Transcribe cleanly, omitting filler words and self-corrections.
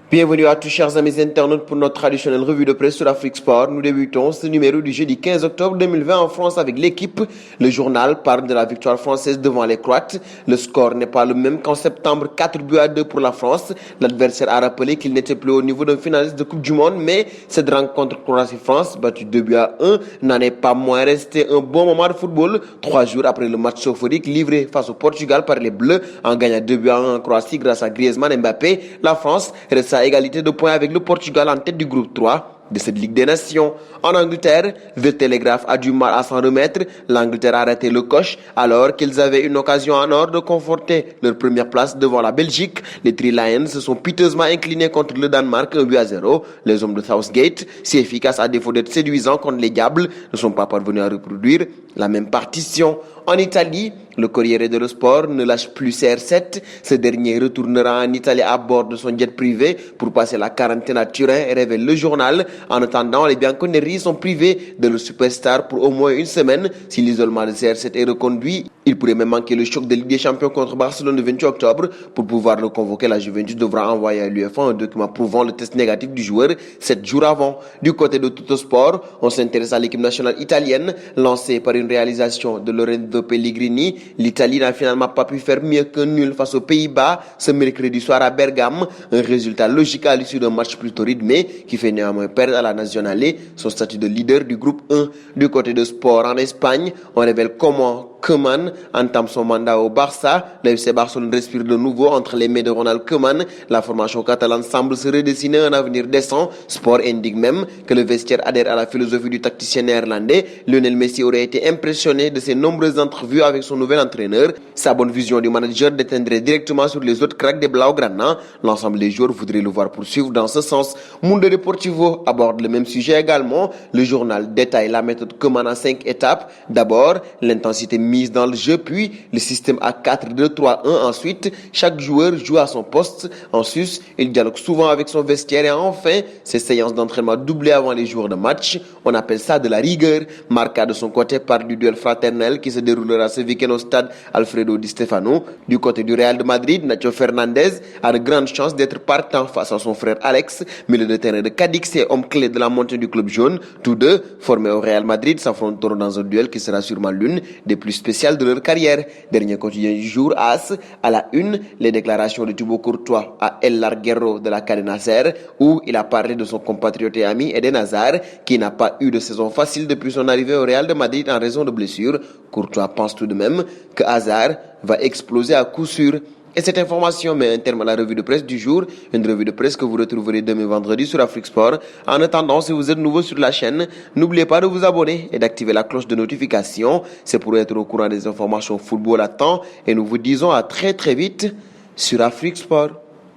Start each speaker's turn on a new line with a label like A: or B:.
A: Bienvenue à tous chers amis internautes pour notre traditionnelle revue de presse sur Afrique Sport. Nous débutons ce numéro du jeudi 15 octobre 2020 en France avec l'équipe. Le journal parle de la victoire française devant les Croates. Le score n'est pas le même qu'en septembre, 4-2 pour la France. L'adversaire a rappelé qu'il n'était plus au niveau d'un finaliste de Coupe du Monde, mais cette rencontre Croatie-France, battue 2-1, n'en est pas moins resté un bon moment de football. 3 jours après le match euphorique livré face au Portugal par les Bleus en gagnant 2-1 en Croatie grâce à Griezmann et Mbappé, la France reste à égalité de points avec le Portugal en tête du groupe 3 de cette Ligue des Nations. En Angleterre, The Telegraph a du mal à s'en remettre. L'Angleterre a raté le coche alors qu'ils avaient une occasion en or de conforter leur première place devant la Belgique. Les Three Lions se sont piteusement inclinés contre le Danemark 1-0. Les hommes de Southgate, si efficaces à défaut d'être séduisants contre les Diables, ne sont pas parvenus à reproduire la même partition. En Italie, le Corriere dello Sport ne lâche plus CR7. Ce dernier retournera en Italie à bord de son jet privé pour passer la quarantaine à Turin, révèle le journal. En attendant, les Bianconeri sont privés de leur superstar pour au moins une semaine. Si l'isolement de CR7 est reconduit, il pourrait même manquer le choc de Ligue des Champions contre Barcelone le 28 octobre. Pour pouvoir le convoquer, la Juventus devra envoyer à l'UEFA un document prouvant le test négatif du joueur 7 jours avant. Du côté de Tuttosport, on s'intéresse à l'équipe nationale italienne. Lancée par une réalisation de Lorenzo Pellegrini, l'Italie n'a finalement pas pu faire mieux qu'un nul face aux Pays-Bas ce mercredi soir à Bergame. Un résultat logique à l'issue d'un match plutôt rythmé qui fait néanmoins perdre à la Nazionale son statut de leader du groupe 1. Du côté de sport en Espagne, on révèle comment Koeman entame son mandat au Barça. Le FC Barcelone respire de nouveau entre les mains de Ronald Koeman. La formation catalane semble se redessiner un avenir décent. Sport indique même que le vestiaire adhère à la philosophie du tacticien néerlandais. Lionel Messi aurait été impressionné de ses nombreuses entrevues avec son nouvel entraîneur. Sa bonne vision du manager déteindrait directement sur les autres cracks des Blaugrana. L'ensemble des joueurs voudrait le voir poursuivre dans ce sens. Mundo Deportivo aborde le même sujet également. Le journal détaille la méthode Koeman en 5 étapes. D'abord, l'intensité mise dans le jeu, puis le système à 4-2-3-1. Ensuite, chaque joueur joue à son poste. En sus, il dialogue souvent avec son vestiaire et enfin, ses séances d'entraînement doublées avant les jours de match. On appelle ça de la rigueur. Marca de son côté parle du duel fraternel qui se déroulera ce week-end au stade Alfredo Di Stefano. Du côté du Real de Madrid, Nacho Fernandez a de grandes chances d'être partant face à son frère Alex, milieu de terrain de Cadix et homme clé de la montée du club jaune. Tous deux, formés au Real Madrid, s'affronteront dans un duel qui sera sûrement l'une des plus spéciales de leur carrière. Dernier quotidien du jour, AS, à la une, les déclarations de Thibaut Courtois à El Larguero de la Cadena Ser, où il a parlé de son compatriote et ami Eden Hazard, qui n'a pas eu de saison facile depuis son arrivée au Real de Madrid en raison de blessures. Courtois pense tout de même que Hazard va exploser à coup sûr. Et cette information met un terme à la revue de presse du jour, une revue de presse que vous retrouverez demain vendredi sur Afrique Sport. En attendant, si vous êtes nouveau sur la chaîne, n'oubliez pas de vous abonner et d'activer la cloche de notification. C'est pour être au courant des informations football à temps et nous vous disons à très vite sur Afrique Sport.